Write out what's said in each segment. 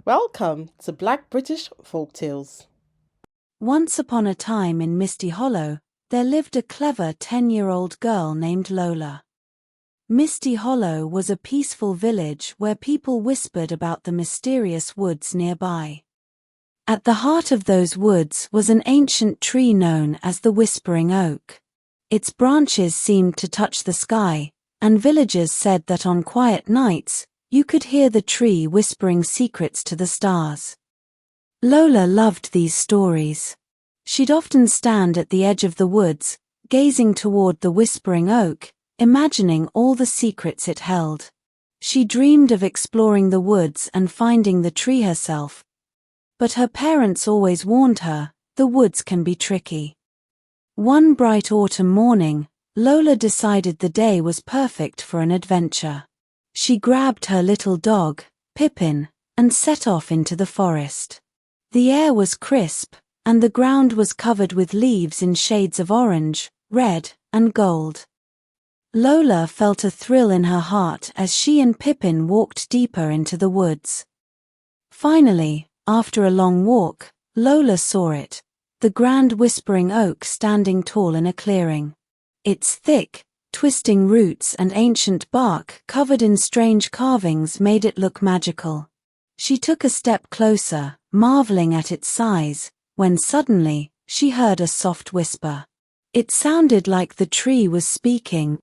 Welcome to Black British Folktales. Once upon a time in Misty Hollow, there lived a clever 10-year-old girl named Lola. Misty Hollow was a peaceful village where people whispered about the mysterious woods nearby. At the heart of those woods was an ancient tree known as the Whispering Oak. Its branches seemed to touch the sky, and villagers said that on quiet nights, you could hear the tree whispering secrets to the stars. Lola loved these stories. She'd often stand at the edge of the woods, gazing toward the Whispering Oak, imagining all the secrets it held. She dreamed of exploring the woods and finding the tree herself. But her parents always warned her, the woods can be tricky. One bright autumn morning, Lola decided the day was perfect for an adventure. She grabbed her little dog, Pippin, and set off into the forest. The air was crisp, and the ground was covered with leaves in shades of orange, red, and gold. Lola felt a thrill in her heart as she and Pippin walked deeper into the woods. Finally, after a long walk, Lola saw it, the grand Whispering Oak standing tall in a clearing. Its thick, twisting roots and ancient bark covered in strange carvings made it look magical. She took a step closer, marveling at its size, when suddenly, she heard a soft whisper. It sounded like the tree was speaking.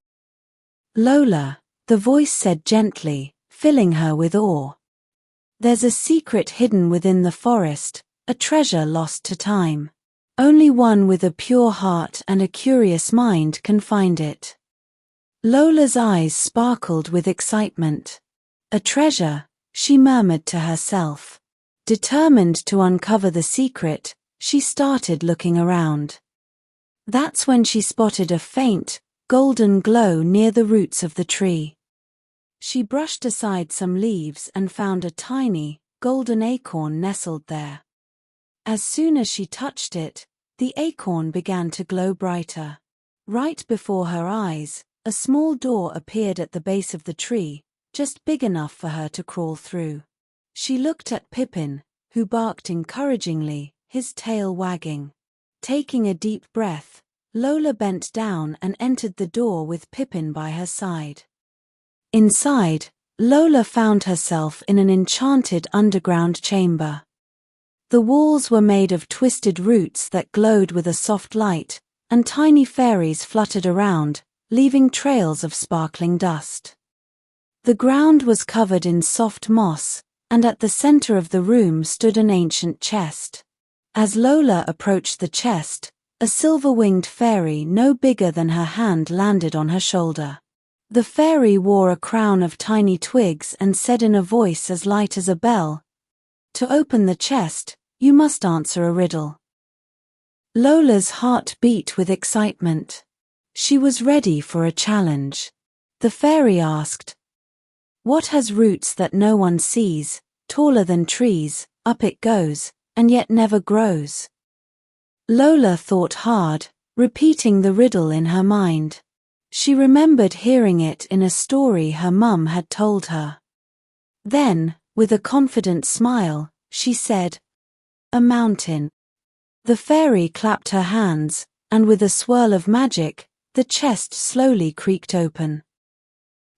"Lola," the voice said gently, filling her with awe. "There's a secret hidden within the forest, a treasure lost to time. Only one with a pure heart and a curious mind can find it." Lola's eyes sparkled with excitement. "A treasure," she murmured to herself. Determined to uncover the secret, she started looking around. That's when she spotted a faint, golden glow near the roots of the tree. She brushed aside some leaves and found a tiny, golden acorn nestled there. As soon as she touched it, the acorn began to glow brighter. Right before her eyes, a small door appeared at the base of the tree, just big enough for her to crawl through. She looked at Pippin, who barked encouragingly, his tail wagging. Taking a deep breath, Lola bent down and entered the door with Pippin by her side. Inside, Lola found herself in an enchanted underground chamber. The walls were made of twisted roots that glowed with a soft light, and tiny fairies fluttered around, leaving trails of sparkling dust. The ground was covered in soft moss, and at the center of the room stood an ancient chest. As Lola approached the chest, a silver-winged fairy no bigger than her hand landed on her shoulder. The fairy wore a crown of tiny twigs and said in a voice as light as a bell, "To open the chest, you must answer a riddle." Lola's heart beat with excitement. She was ready for a challenge. The fairy asked, "What has roots that no one sees, taller than trees, up it goes, and yet never grows?" Lola thought hard, repeating the riddle in her mind. She remembered hearing it in a story her mum had told her. Then, with a confident smile, she said, "A mountain." The fairy clapped her hands, and with a swirl of magic, the chest slowly creaked open.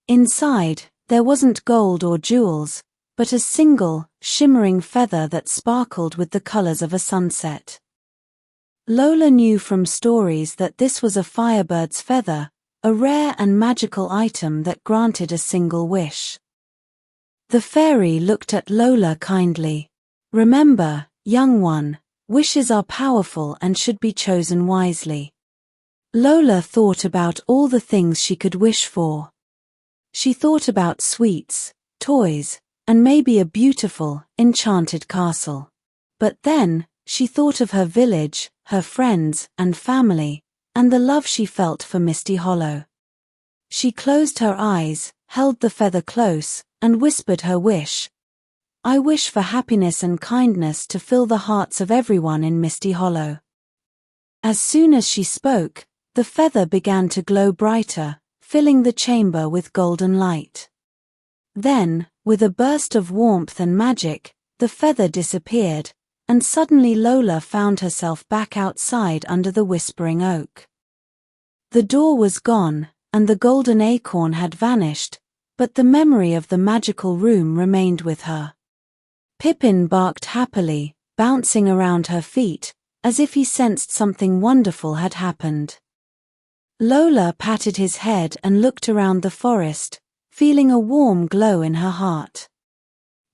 Inside, there wasn't gold or jewels, but a single, shimmering feather that sparkled with the colors of a sunset. Lola knew from stories that this was a firebird's feather, a rare and magical item that granted a single wish. The fairy looked at Lola kindly. "Remember, young one, wishes are powerful and should be chosen wisely." Lola thought about all the things she could wish for. She thought about sweets, toys, and maybe a beautiful, enchanted castle. But then, she thought of her village, her friends and family, and the love she felt for Misty Hollow. She closed her eyes, held the feather close, and whispered her wish. "I wish for happiness and kindness to fill the hearts of everyone in Misty Hollow." As soon as she spoke, the feather began to glow brighter, filling the chamber with golden light. Then, with a burst of warmth and magic, the feather disappeared, and suddenly Lola found herself back outside under the whispering oak. The door was gone, and the golden acorn had vanished, but the memory of the magical room remained with her. Pippin barked happily, bouncing around her feet, as if he sensed something wonderful had happened. Lola patted his head and looked around the forest, feeling a warm glow in her heart.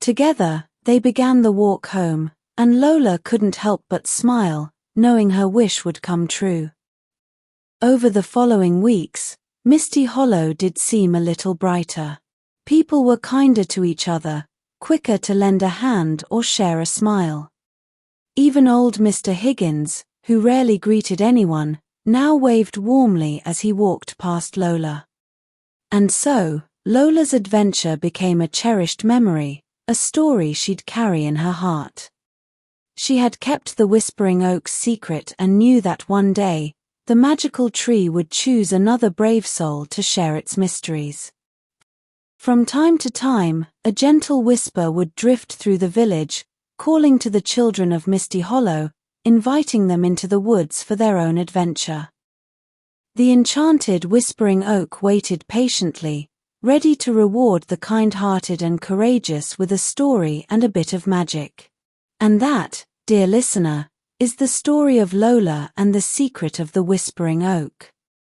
Together, they began the walk home, and Lola couldn't help but smile, knowing her wish would come true. Over the following weeks, Misty Hollow did seem a little brighter. People were kinder to each other, quicker to lend a hand or share a smile. Even old Mr. Higgins, who rarely greeted anyone, now waved warmly as he walked past Lola. And so, Lola's adventure became a cherished memory, a story she'd carry in her heart. She had kept the Whispering Oak's secret and knew that one day, the magical tree would choose another brave soul to share its mysteries. From time to time, a gentle whisper would drift through the village, calling to the children of Misty Hollow, inviting them into the woods for their own adventure. The enchanted Whispering Oak waited patiently, ready to reward the kind-hearted and courageous with a story and a bit of magic. And that, dear listener, is the story of Lola and the secret of the Whispering Oak.